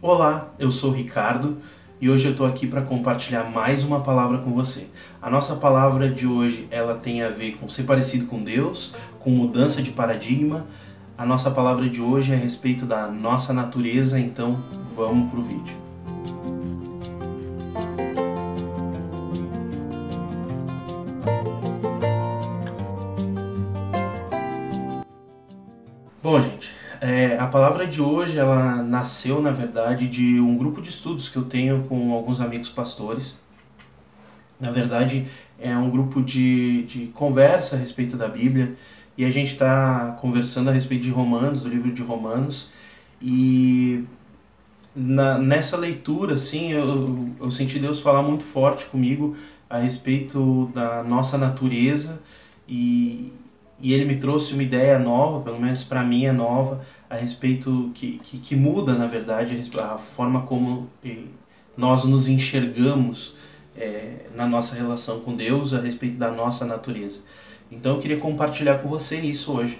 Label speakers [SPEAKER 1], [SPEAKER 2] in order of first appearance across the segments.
[SPEAKER 1] Olá, eu sou o Ricardo e hoje eu estou aqui para compartilhar mais uma palavra com você. A nossa palavra de hoje ela tem a ver com ser parecido com Deus, com mudança de paradigma. A nossa palavra de hoje é a respeito da nossa natureza, então vamos para o vídeo. Bom, gente, a palavra de hoje ela nasceu, na verdade, de um grupo de estudos que eu tenho com alguns amigos pastores. Na verdade, é um grupo de conversa a respeito da Bíblia e a gente está conversando a respeito de Romanos, do livro de Romanos. E nessa leitura, assim, eu senti Deus falar muito forte comigo a respeito da nossa natureza e ele me trouxe uma ideia nova, pelo menos para mim é nova, a respeito que muda, na verdade, a forma como nós nos enxergamos na nossa relação com Deus, a respeito da nossa natureza. Então eu queria compartilhar com você isso hoje,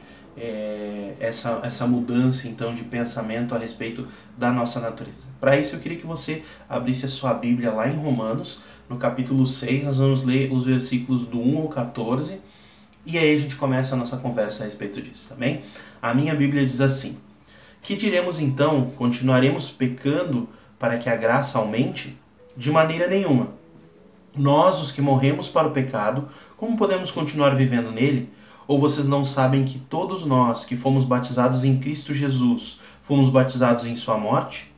[SPEAKER 1] essa mudança então de pensamento a respeito da nossa natureza. Para isso eu queria que você abrisse a sua Bíblia lá em Romanos, no capítulo 6, nós vamos ler os versículos do 1 ao 14, e aí a gente começa a nossa conversa a respeito disso, tá bem? A minha Bíblia diz assim: que diremos então? Continuaremos pecando para que a graça aumente? De maneira nenhuma. Nós, os que morremos para o pecado, como podemos continuar vivendo nele? Ou vocês não sabem que todos nós que fomos batizados em Cristo Jesus, fomos batizados em sua morte?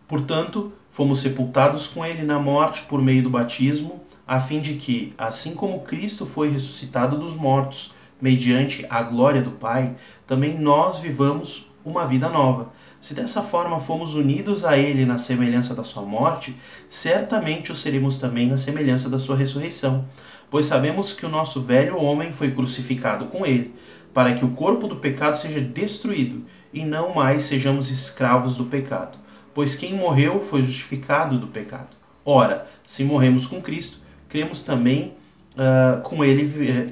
[SPEAKER 1] Portanto, fomos sepultados com ele na morte por meio do batismo, a fim de que, assim como Cristo foi ressuscitado dos mortos, mediante a glória do Pai, também nós vivamos uma vida nova. Se dessa forma fomos unidos a Ele na semelhança da sua morte, certamente o seremos também na semelhança da sua ressurreição. Pois sabemos que o nosso velho homem foi crucificado com Ele, para que o corpo do pecado seja destruído, e não mais sejamos escravos do pecado. Pois quem morreu foi justificado do pecado. Ora, se morremos com Cristo, cremos também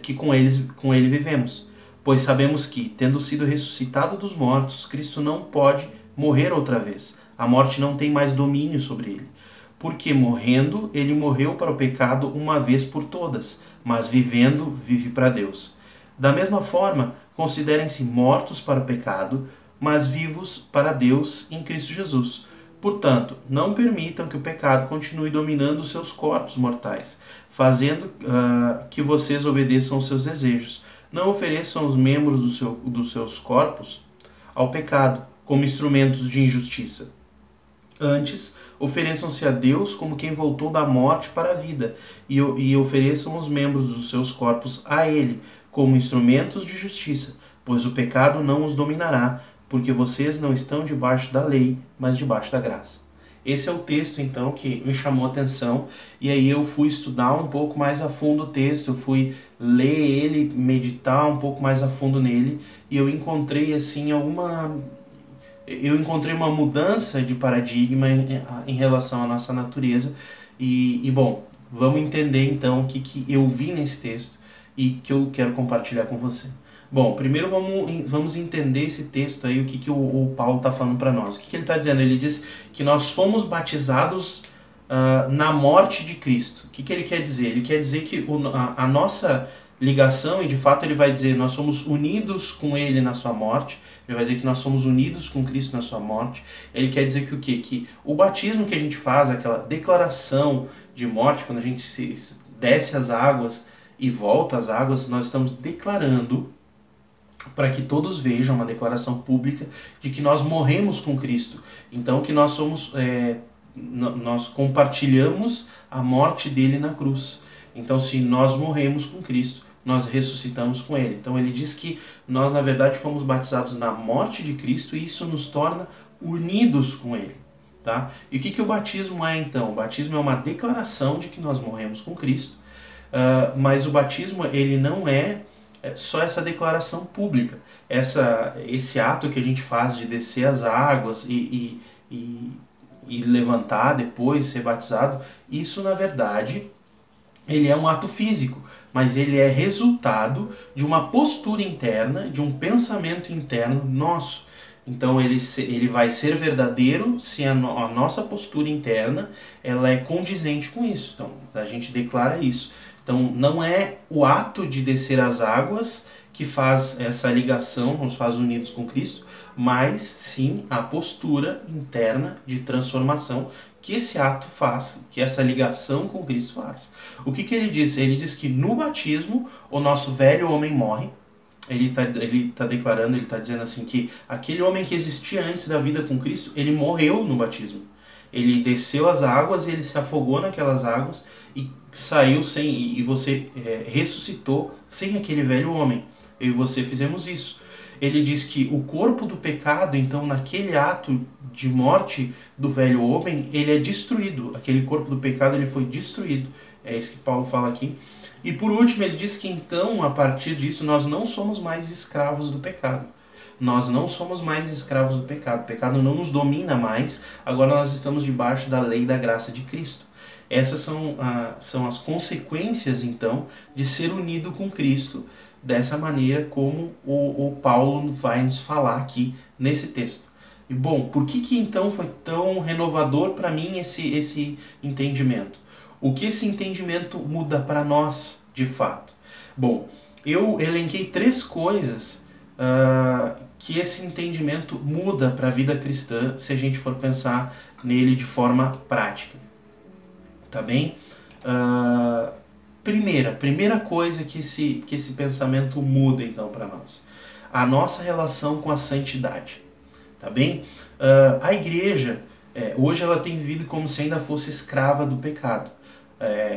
[SPEAKER 1] que com ele vivemos. Pois sabemos que, tendo sido ressuscitado dos mortos, Cristo não pode morrer outra vez. A morte não tem mais domínio sobre ele. Porque morrendo, ele morreu para o pecado uma vez por todas, mas vivendo, vive para Deus. Da mesma forma, considerem-se mortos para o pecado, mas vivos para Deus em Cristo Jesus. Portanto, não permitam que o pecado continue dominando os seus corpos mortais, fazendo que vocês obedeçam aos seus desejos. Não ofereçam os membros dos seus corpos ao pecado, como instrumentos de injustiça. Antes, ofereçam-se a Deus como quem voltou da morte para a vida, e ofereçam os membros dos seus corpos a Ele, como instrumentos de justiça, pois o pecado não os dominará, porque vocês não estão debaixo da lei, mas debaixo da graça. Esse é o texto, então, que me chamou a atenção, e aí eu fui estudar um pouco mais a fundo o texto, eu fui ler ele, meditar um pouco mais a fundo nele, e eu encontrei, assim, uma mudança de paradigma em relação à nossa natureza, bom, vamos entender, então, o que eu vi nesse texto e que eu quero compartilhar com você. Bom, primeiro vamos entender esse texto aí, o que o Paulo está falando para nós. O que ele está dizendo? Ele diz que nós fomos batizados na morte de Cristo. O que ele quer dizer? Ele quer dizer que a nossa ligação, e de fato ele vai dizer, nós somos unidos com ele na sua morte, ele vai dizer que nós somos unidos com Cristo na sua morte. Ele quer dizer que o quê? Que o batismo que a gente faz, aquela declaração de morte, quando a gente desce as águas e volta às águas, nós estamos declarando para que todos vejam, uma declaração pública de que nós morremos com Cristo. Então que nós nós compartilhamos a morte dele na cruz. Então se nós morremos com Cristo, nós ressuscitamos com ele. Então ele diz que nós na verdade fomos batizados na morte de Cristo e isso nos torna unidos com ele. Tá? E o que o batismo é então? O batismo é uma declaração de que nós morremos com Cristo, mas o batismo ele não é só essa declaração pública, esse ato que a gente faz de descer as águas e levantar depois, ser batizado, isso na verdade ele é um ato físico, mas ele é resultado de uma postura interna, de um pensamento interno nosso. Então ele vai ser verdadeiro se a nossa postura interna ela é condizente com isso. Então a gente declara isso. Então não é o ato de descer as águas que faz essa ligação, nos faz unidos com Cristo, mas sim a postura interna de transformação que esse ato faz, que essa ligação com Cristo faz. O que ele diz? Ele diz que no batismo o nosso velho homem morre. Ele tá declarando, ele está dizendo assim que aquele homem que existia antes da vida com Cristo, ele morreu no batismo. Ele desceu as águas, ele se afogou naquelas águas e saiu e você ressuscitou sem aquele velho homem. Eu e você fizemos isso. Ele diz que o corpo do pecado, então naquele ato de morte do velho homem, ele é destruído. Aquele corpo do pecado ele foi destruído. É isso que Paulo fala aqui. E por último, ele diz que então, a partir disso, nós não somos mais escravos do pecado. Nós não somos mais escravos do pecado. O pecado não nos domina mais. Agora nós estamos debaixo da lei da graça de Cristo. Essas são as consequências, então, de ser unido com Cristo, dessa maneira como o Paulo vai nos falar aqui nesse texto. E bom, por que então foi tão renovador para mim esse entendimento? O que esse entendimento muda para nós, de fato? Bom, eu elenquei 3 coisas que esse entendimento muda para a vida cristã se a gente for pensar nele de forma prática. Tá bem? Primeira coisa que esse pensamento muda então para nós. A nossa relação com a santidade. Tá bem? A igreja, hoje ela tem vivido como se ainda fosse escrava do pecado.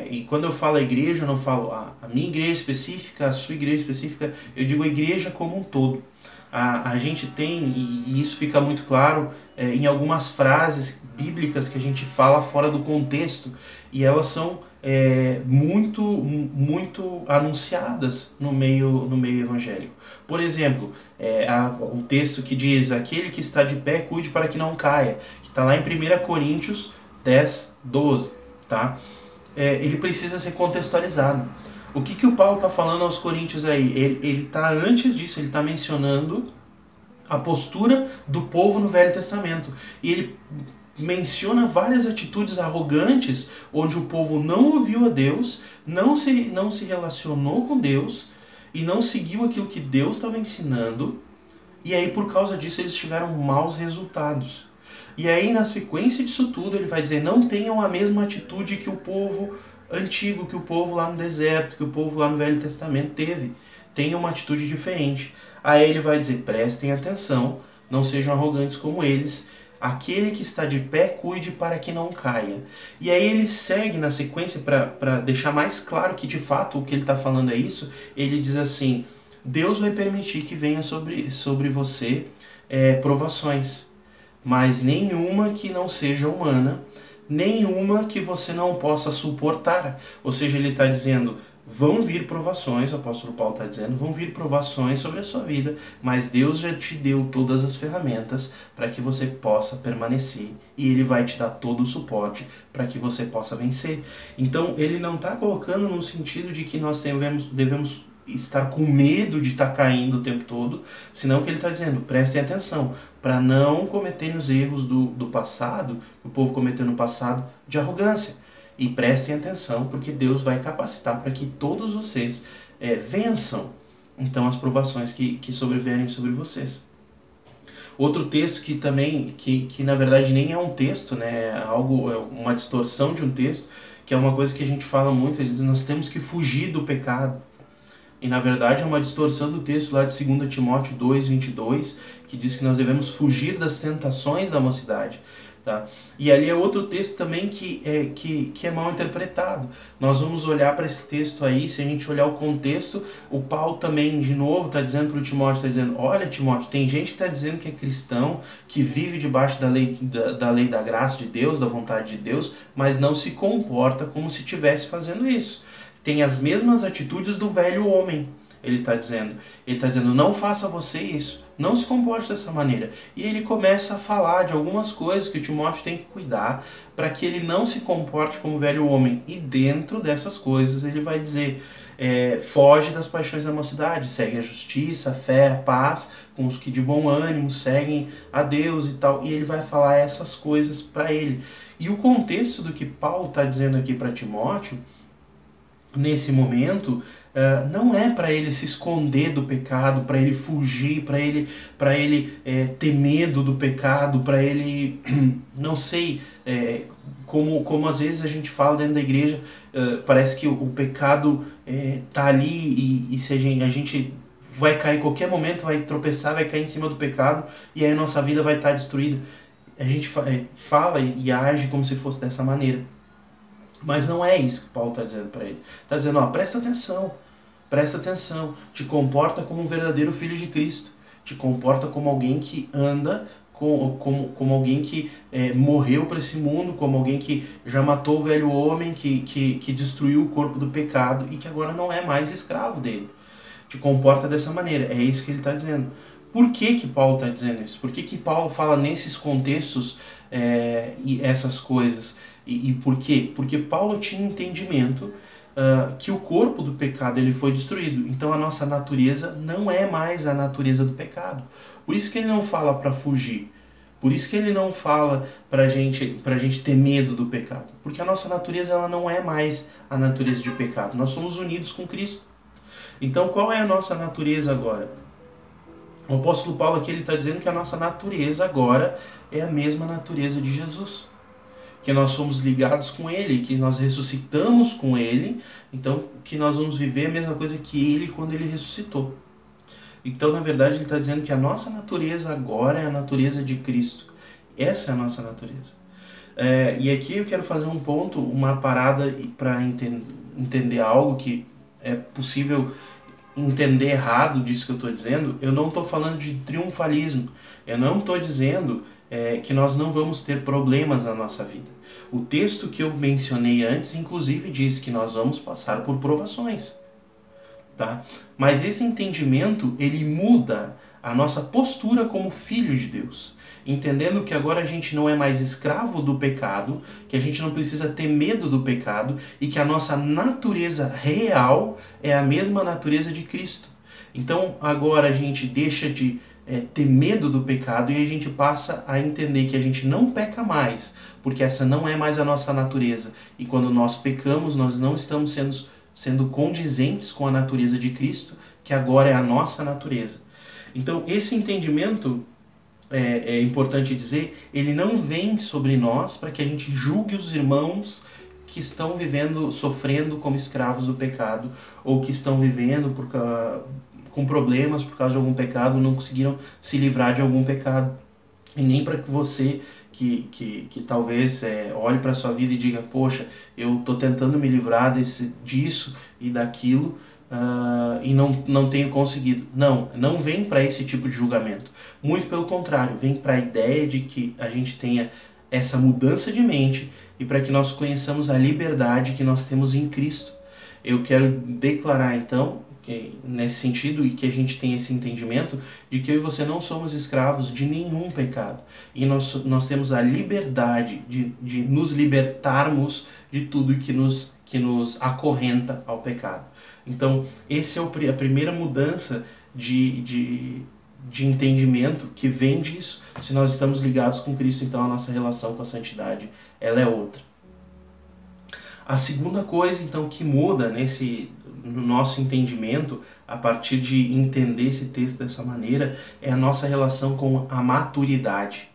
[SPEAKER 1] E quando eu falo a igreja, eu não falo a minha igreja específica, a sua igreja específica, eu digo a igreja como um todo. A gente tem, e isso fica muito claro em algumas frases bíblicas que a gente fala fora do contexto, e elas são muito anunciadas no meio evangélico. Por exemplo, o texto que diz: aquele que está de pé, cuide para que não caia, que está lá em 1 Coríntios 10, 12, tá? Ele precisa ser contextualizado. O que o Paulo está falando aos coríntios aí? Ele está, antes disso, ele está mencionando a postura do povo no Velho Testamento. E ele menciona várias atitudes arrogantes, onde o povo não ouviu a Deus, não se relacionou com Deus, e não seguiu aquilo que Deus estava ensinando, e aí por causa disso eles tiveram maus resultados. E aí na sequência disso tudo ele vai dizer: não tenham a mesma atitude que o povo antigo, que o povo lá no deserto, que o povo lá no Velho Testamento teve. Tenham uma atitude diferente. Aí ele vai dizer: prestem atenção, não sejam arrogantes como eles. Aquele que está de pé, cuide para que não caia. E aí ele segue na sequência para deixar mais claro que de fato o que ele está falando é isso. Ele diz assim: Deus vai permitir que venha sobre você provações, mas nenhuma que não seja humana, nenhuma que você não possa suportar. Ou seja, ele está dizendo: vão vir provações, o apóstolo Paulo está dizendo, vão vir provações sobre a sua vida, mas Deus já te deu todas as ferramentas para que você possa permanecer, e Ele vai te dar todo o suporte para que você possa vencer. Então ele não está colocando no sentido de que nós devemos estar com medo de estar caindo o tempo todo, senão que ele está dizendo: prestem atenção, para não cometerem os erros do passado, que o povo cometeu no passado, de arrogância. E prestem atenção, porque Deus vai capacitar para que todos vocês vençam então as provações que sobrevierem sobre vocês. Outro texto que também, que na verdade nem é um texto, né, uma distorção de um texto, que é uma coisa que a gente fala muito, às vezes nós temos que fugir do pecado. E na verdade é uma distorção do texto lá de 2 Timóteo 2, 22, que diz que nós devemos fugir das tentações da mocidade. Tá? E ali é outro texto também que é mal interpretado. Nós vamos olhar para esse texto aí, se a gente olhar o contexto, o Paulo também, de novo, está dizendo para o Timóteo, está dizendo: olha, Timóteo, tem gente que está dizendo que é cristão, que vive debaixo da lei da graça de Deus, da vontade de Deus, mas não se comporta como se estivesse fazendo isso. Tem as mesmas atitudes do velho homem. ele está dizendo? Ele está dizendo, não faça você isso, não se comporte dessa maneira. E ele começa a falar de algumas coisas que o Timóteo tem que cuidar para que ele não se comporte como velho homem. E dentro dessas coisas ele vai dizer, foge das paixões da mocidade, segue a justiça, a fé, a paz, com os que de bom ânimo seguem a Deus e tal. E ele vai falar essas coisas para ele. E o contexto do que Paulo está dizendo aqui para Timóteo, nesse momento, não é para ele se esconder do pecado, para ele fugir, para ele ter medo do pecado, para ele, não sei, como às vezes a gente fala dentro da igreja, parece que o pecado tá ali e se a gente vai cair em qualquer momento, vai tropeçar, vai cair em cima do pecado e aí a nossa vida vai estar destruída. A gente fala e age como se fosse dessa maneira. Mas não é isso que Paulo está dizendo para ele. Está dizendo, presta atenção, te comporta como um verdadeiro filho de Cristo, te comporta como alguém que anda, como alguém que morreu para esse mundo, como alguém que já matou o velho homem, que destruiu o corpo do pecado e que agora não é mais escravo dele. Te comporta dessa maneira, é isso que ele está dizendo. Por que Paulo está dizendo isso? Por que Paulo fala nesses contextos e essas coisas? E por quê? Porque Paulo tinha entendimento que o corpo do pecado ele foi destruído. Então a nossa natureza não é mais a natureza do pecado. Por isso que ele não fala para fugir. Por isso que ele não fala pra gente ter medo do pecado. Porque a nossa natureza ela não é mais a natureza de pecado. Nós somos unidos com Cristo. Então qual é a nossa natureza agora? O apóstolo Paulo aqui está dizendo que a nossa natureza agora é a mesma natureza de Jesus. Que nós somos ligados com Ele, que nós ressuscitamos com Ele, então que nós vamos viver a mesma coisa que Ele quando Ele ressuscitou. Então, na verdade, ele está dizendo que a nossa natureza agora é a natureza de Cristo. Essa é a nossa natureza. E aqui eu quero fazer um ponto, uma parada para entender algo que é possível entender errado disso que eu estou dizendo. Eu não estou falando de triunfalismo. Eu não estou dizendo que nós não vamos ter problemas na nossa vida. O texto que eu mencionei antes, inclusive, diz que nós vamos passar por provações. Tá? Mas esse entendimento, ele muda a nossa postura como filho de Deus. Entendendo que agora a gente não é mais escravo do pecado, que a gente não precisa ter medo do pecado e que a nossa natureza real é a mesma natureza de Cristo. Então agora a gente deixa de ter medo do pecado e a gente passa a entender que a gente não peca mais, porque essa não é mais a nossa natureza. E quando nós pecamos, nós não estamos sendo condizentes com a natureza de Cristo, que agora é a nossa natureza. Então esse entendimento, é importante dizer, ele não vem sobre nós para que a gente julgue os irmãos que estão vivendo, sofrendo como escravos do pecado, ou que estão vivendo com problemas por causa de algum pecado, não conseguiram se livrar de algum pecado. E nem para que você que talvez olhe para a sua vida e diga, poxa, eu estou tentando me livrar disso e daquilo, e não tenho conseguido. Não vem para esse tipo de julgamento. Muito pelo contrário, vem para a ideia de que a gente tenha essa mudança de mente e para que nós conheçamos a liberdade que nós temos em Cristo. Eu quero declarar então, nesse sentido, e que a gente tenha esse entendimento de que eu e você não somos escravos de nenhum pecado. E nós temos a liberdade de nos libertarmos de tudo que nos acorrenta ao pecado. Então, essa é a primeira mudança de entendimento que vem disso. Se nós estamos ligados com Cristo, então a nossa relação com a santidade ela é outra. A segunda coisa, então, que muda no nosso entendimento, a partir de entender esse texto dessa maneira, é a nossa relação com a maturidade.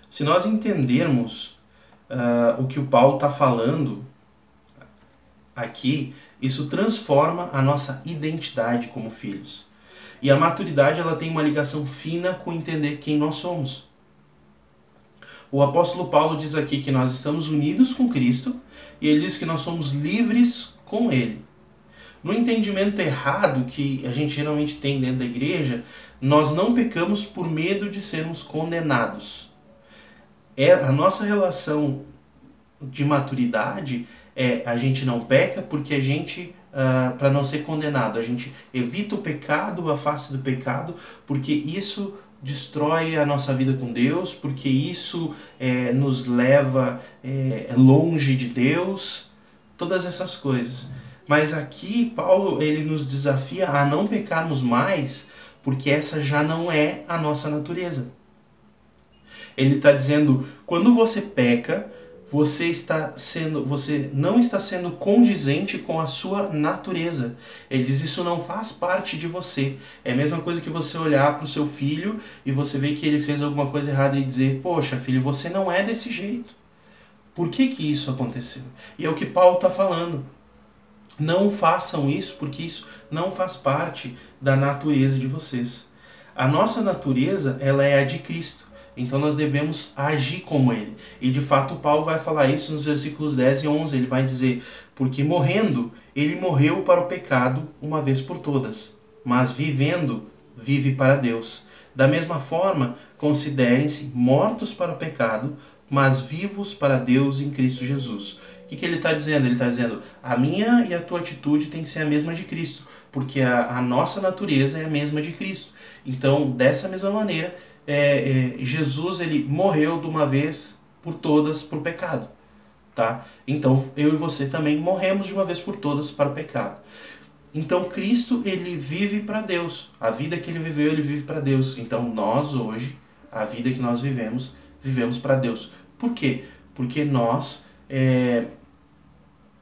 [SPEAKER 1] Se nós entendermos o que o Paulo está falando aqui, isso transforma a nossa identidade como filhos. E a maturidade ela tem uma ligação fina com entender quem nós somos. O apóstolo Paulo diz aqui que nós estamos unidos com Cristo e ele diz que nós somos livres com Ele. No entendimento errado que a gente geralmente tem dentro da igreja, nós não pecamos por medo de sermos condenados. A nossa relação de maturidade A gente não peca porque a gente, para não ser condenado, a gente evita o pecado, a face do pecado, porque isso destrói a nossa vida com Deus, porque isso nos leva longe de Deus, todas essas coisas. Mas aqui Paulo ele nos desafia a não pecarmos mais, porque essa já não é a nossa natureza. Ele está dizendo, quando você peca, você não está sendo condizente com a sua natureza. Ele diz, isso não faz parte de você. É a mesma coisa que você olhar para o seu filho e você ver que ele fez alguma coisa errada e dizer, poxa filho, você não é desse jeito. Por que isso aconteceu? E é o que Paulo está falando. Não façam isso porque isso não faz parte da natureza de vocês. A nossa natureza, ela é a de Cristo. Então nós devemos agir como Ele. E de fato Paulo vai falar isso nos versículos 10 e 11. Ele vai dizer, porque morrendo, Ele morreu para o pecado uma vez por todas. Mas vivendo, vive para Deus. Da mesma forma, considerem-se mortos para o pecado, mas vivos para Deus em Cristo Jesus. O que ele está dizendo? Ele está dizendo, a minha e a tua atitude tem que ser a mesma de Cristo, porque a nossa natureza é a mesma de Cristo. Então, dessa mesma maneira, Jesus ele morreu de uma vez por todas para o pecado. Tá? Então, eu e você também morremos de uma vez por todas para o pecado. Então, Cristo ele vive para Deus. A vida que ele viveu, ele vive para Deus. Então, nós hoje, a vida que nós vivemos para Deus. Por quê? Porque nós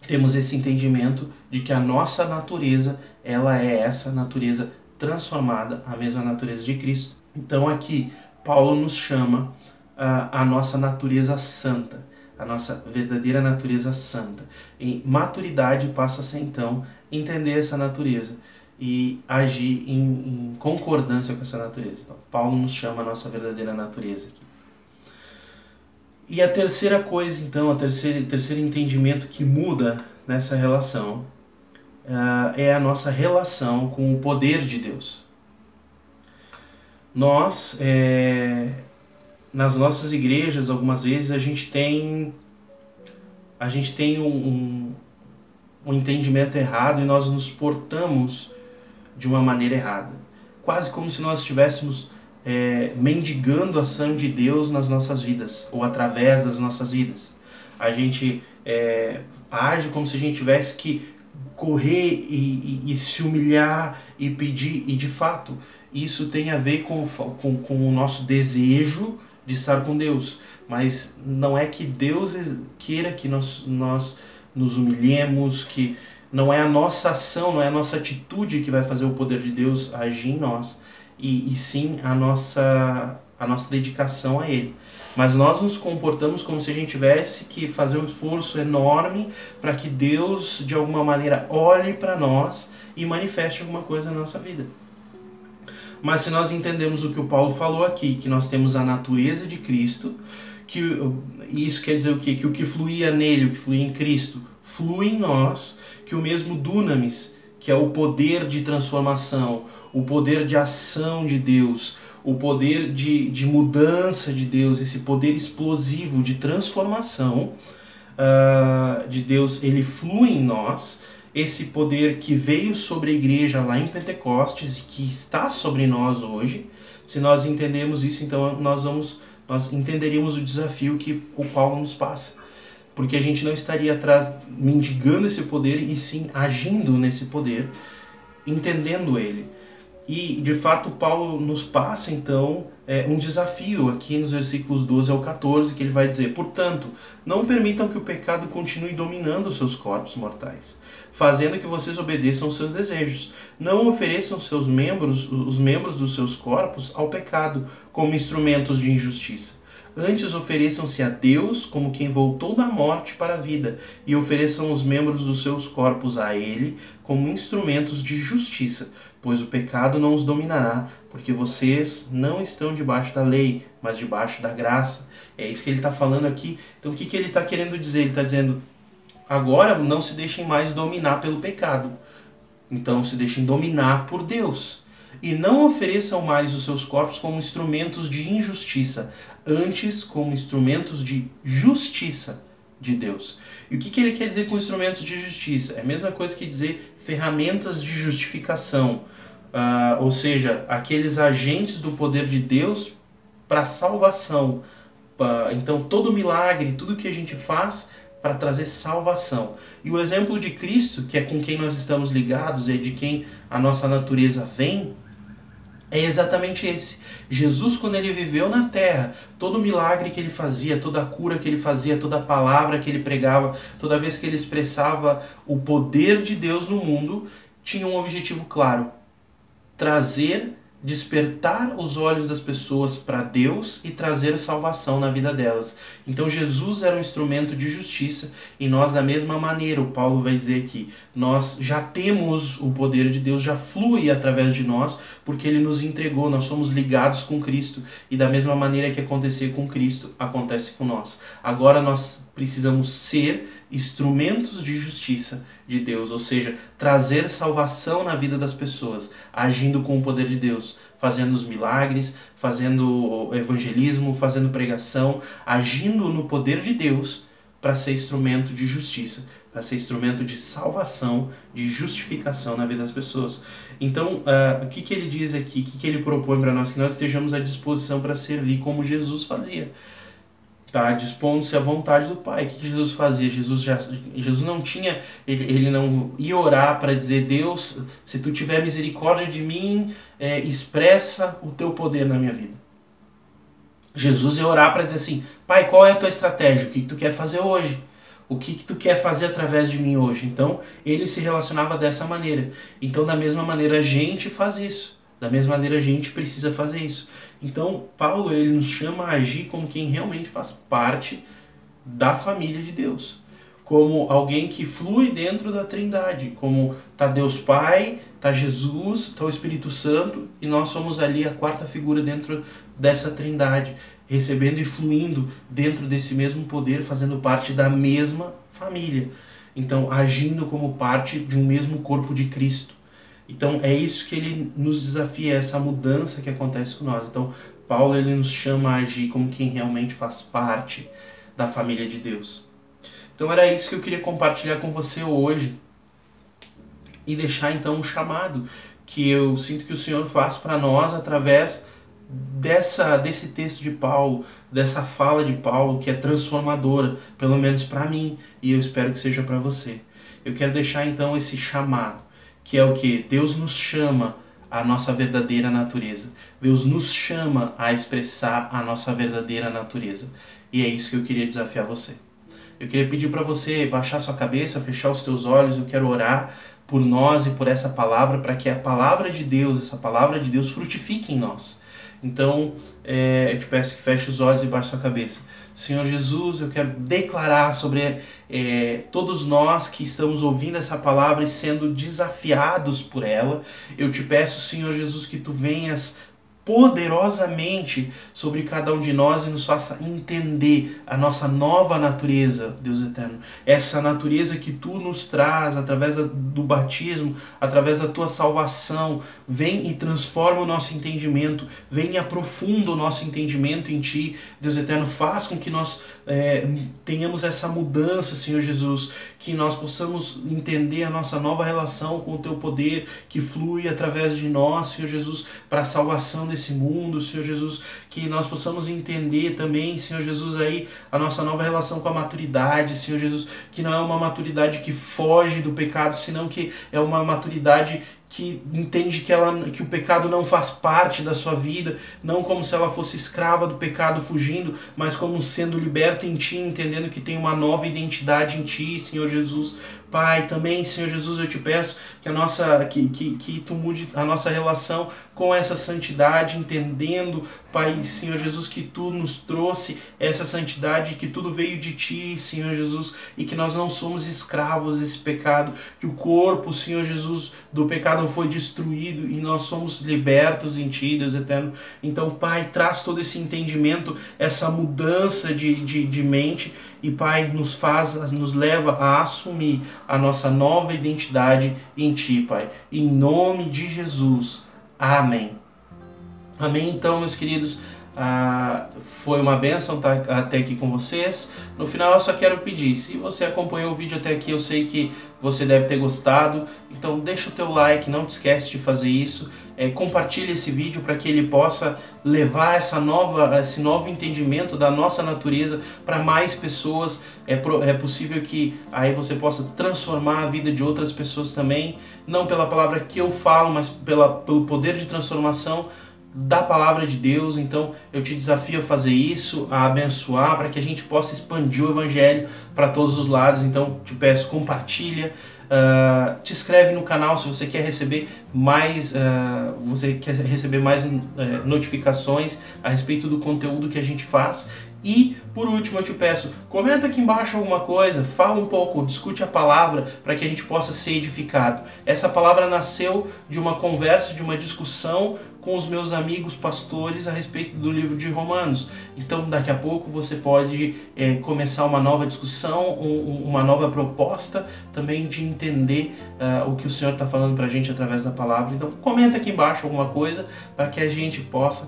[SPEAKER 1] temos esse entendimento de que a nossa natureza, ela é essa natureza transformada, a mesma natureza de Cristo. Então aqui, Paulo nos chama a nossa natureza santa, a nossa verdadeira natureza santa. E maturidade passa-se então entender essa natureza e agir em concordância com essa natureza. Então, Paulo nos chama a nossa verdadeira natureza aqui. E a terceira coisa, então, o terceiro entendimento que muda nessa relação é a nossa relação com o poder de Deus. Nós, nas nossas igrejas, algumas vezes, a gente tem um entendimento errado e nós nos portamos de uma maneira errada. Quase como se nós estivéssemos mendigando a ação de Deus nas nossas vidas, ou através das nossas vidas. A gente age como se a gente tivesse que correr e se humilhar e pedir, e de fato isso tem a ver com o nosso desejo de estar com Deus, mas não é que Deus queira que nós nos humilhemos, que não é a nossa ação, não é a nossa atitude que vai fazer o poder de Deus agir em nós, e sim a nossa dedicação a Ele. Mas nós nos comportamos como se a gente tivesse que fazer um esforço enorme para que Deus, de alguma maneira, olhe para nós e manifeste alguma coisa na nossa vida. Mas se nós entendemos o que o Paulo falou aqui, que nós temos a natureza de Cristo, que isso quer dizer o quê? Que o que fluía nele, o que fluía em Cristo, flui em nós, que o mesmo dunamis, que é o poder de transformação, o poder de ação de Deus, o poder de mudança de Deus, esse poder explosivo de transformação de Deus, ele flui em nós. Esse poder que veio sobre a igreja lá em Pentecostes e que está sobre nós hoje, se nós entendermos isso, então nós entenderíamos o desafio que o Paulo nos passa. Porque a gente não estaria atrás mendigando esse poder, e sim agindo nesse poder, entendendo ele. E, de fato, Paulo nos passa, então, um desafio aqui nos versículos 12 ao 14, que ele vai dizer: portanto, não permitam que o pecado continue dominando os seus corpos mortais, fazendo que vocês obedeçam aos seus desejos. Não ofereçam os membros dos seus corpos ao pecado como instrumentos de injustiça. Antes ofereçam-se a Deus como quem voltou da morte para a vida, e ofereçam os membros dos seus corpos a Ele como instrumentos de justiça, pois o pecado não os dominará, porque vocês não estão debaixo da lei, mas debaixo da graça. É isso que ele está falando aqui. Então o que ele está querendo dizer? Ele está dizendo, agora não se deixem mais dominar pelo pecado, então se deixem dominar por Deus. E não ofereçam mais os seus corpos como instrumentos de injustiça, antes como instrumentos de justiça. de Deus. E o que ele quer dizer com instrumentos de justiça? É a mesma coisa que dizer ferramentas de justificação, ou seja, aqueles agentes do poder de Deus para salvação. Então todo milagre, tudo que a gente faz para trazer salvação. E o exemplo de Cristo, que é com quem nós estamos ligados, é de quem a nossa natureza vem, é exatamente esse. Jesus, quando ele viveu na terra, todo milagre que ele fazia, toda a cura que ele fazia, toda a palavra que ele pregava, toda vez que ele expressava o poder de Deus no mundo, tinha um objetivo claro: despertar os olhos das pessoas para Deus e trazer salvação na vida delas. Então Jesus era um instrumento de justiça, e nós da mesma maneira, o Paulo vai dizer aqui, nós já temos o poder de Deus, já flui através de nós, porque ele nos entregou, nós somos ligados com Cristo, e da mesma maneira que acontecer com Cristo, acontece com nós. Agora nós precisamos ser instrumentos de justiça de Deus, ou seja, trazer salvação na vida das pessoas, agindo com o poder de Deus, fazendo os milagres, fazendo evangelismo, fazendo pregação, agindo no poder de Deus para ser instrumento de justiça, para ser instrumento de salvação, de justificação na vida das pessoas. Então, o que ele diz aqui, o que ele propõe para nós? Que nós estejamos à disposição para servir como Jesus fazia. Tá, dispondo-se à vontade do Pai. O que Jesus fazia? Jesus não tinha, ele não ia orar para dizer: Deus, se tu tiver misericórdia de mim, expressa o teu poder na minha vida. Jesus ia orar para dizer assim: Pai, qual é a tua estratégia? O que tu quer fazer hoje? O que tu quer fazer através de mim hoje? Então, ele se relacionava dessa maneira. Então, da mesma maneira, a gente faz isso. Da mesma maneira, a gente precisa fazer isso. Então, Paulo, ele nos chama a agir como quem realmente faz parte da família de Deus. Como alguém que flui dentro da Trindade. Como está Deus Pai, está Jesus, está o Espírito Santo, e nós somos ali a quarta figura dentro dessa Trindade, recebendo e fluindo dentro desse mesmo poder, fazendo parte da mesma família. Então, agindo como parte de um mesmo corpo de Cristo. Então é isso que ele nos desafia, essa mudança que acontece com nós. Então Paulo, ele nos chama a agir como quem realmente faz parte da família de Deus. Então era isso que eu queria compartilhar com você hoje e deixar então um chamado que eu sinto que o Senhor faz para nós através desse texto de Paulo, dessa fala de Paulo, que é transformadora, pelo menos para mim, e eu espero que seja para você. Eu quero deixar então esse chamado, que é o que? Deus nos chama à nossa verdadeira natureza. Deus nos chama a expressar a nossa verdadeira natureza. E é isso que eu queria desafiar você. Eu queria pedir para você baixar sua cabeça, fechar os teus olhos. Eu quero orar por nós e por essa palavra, para que a palavra de Deus, essa palavra de Deus, frutifique em nós. Então, eu te peço que feche os olhos e baixe sua cabeça. Senhor Jesus, eu quero declarar sobre todos nós que estamos ouvindo essa palavra e sendo desafiados por ela. Eu te peço, Senhor Jesus, que tu venhas poderosamente sobre cada um de nós e nos faça entender a nossa nova natureza, Deus eterno. Essa natureza que tu nos traz através do batismo, através da tua salvação. Vem e transforma o nosso entendimento, vem e aprofunda o nosso entendimento em ti, Deus eterno. Faz com que nós tenhamos essa mudança, Senhor Jesus, que nós possamos entender a nossa nova relação com o teu poder que flui através de nós, Senhor Jesus, para a salvação desse mundo, Senhor Jesus, que nós possamos entender também, Senhor Jesus, aí a nossa nova relação com a maturidade, Senhor Jesus, que não é uma maturidade que foge do pecado, senão que é uma maturidade que entende que o pecado não faz parte da sua vida, não como se ela fosse escrava do pecado fugindo, mas como sendo liberta em ti, entendendo que tem uma nova identidade em ti, Senhor Jesus. Pai, também, Senhor Jesus, eu te peço que tu mude a nossa relação com essa santidade, entendendo, Pai, Senhor Jesus, que tu nos trouxe essa santidade, que tudo veio de ti, Senhor Jesus, e que nós não somos escravos desse pecado, que o corpo, Senhor Jesus, do pecado foi destruído e nós somos libertos em ti, Deus eterno. Então, Pai, traz todo esse entendimento, essa mudança de mente, e Pai, nos leva a assumir a nossa nova identidade em ti, Pai. Em nome de Jesus. Amém. Amém. Então, meus queridos, Foi uma bênção estar até aqui com vocês. No final eu só quero pedir, se você acompanhou o vídeo até aqui, eu sei que você deve ter gostado, então deixa o teu like, não te esquece de fazer isso, compartilha esse vídeo para que ele possa levar esse novo entendimento da nossa natureza para mais pessoas. É possível que aí você possa transformar a vida de outras pessoas também, não pela palavra que eu falo, mas pelo poder de transformação da palavra de Deus. Então eu te desafio a fazer isso, a abençoar, para que a gente possa expandir o evangelho para todos os lados. Então te peço, compartilha, te inscreve no canal se você quer receber mais notificações a respeito do conteúdo que a gente faz. E, por último, eu te peço, comenta aqui embaixo alguma coisa, fala um pouco, discute a palavra para que a gente possa ser edificado. Essa palavra nasceu de uma conversa, de uma discussão com os meus amigos pastores a respeito do livro de Romanos. Então, daqui a pouco você pode começar uma nova discussão, uma nova proposta também de entender o que o Senhor está falando para a gente através da palavra. Então, comenta aqui embaixo alguma coisa para que a gente possa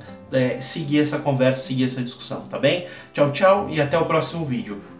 [SPEAKER 1] seguir essa conversa, seguir essa discussão, tá bem? Tchau, tchau e até o próximo vídeo.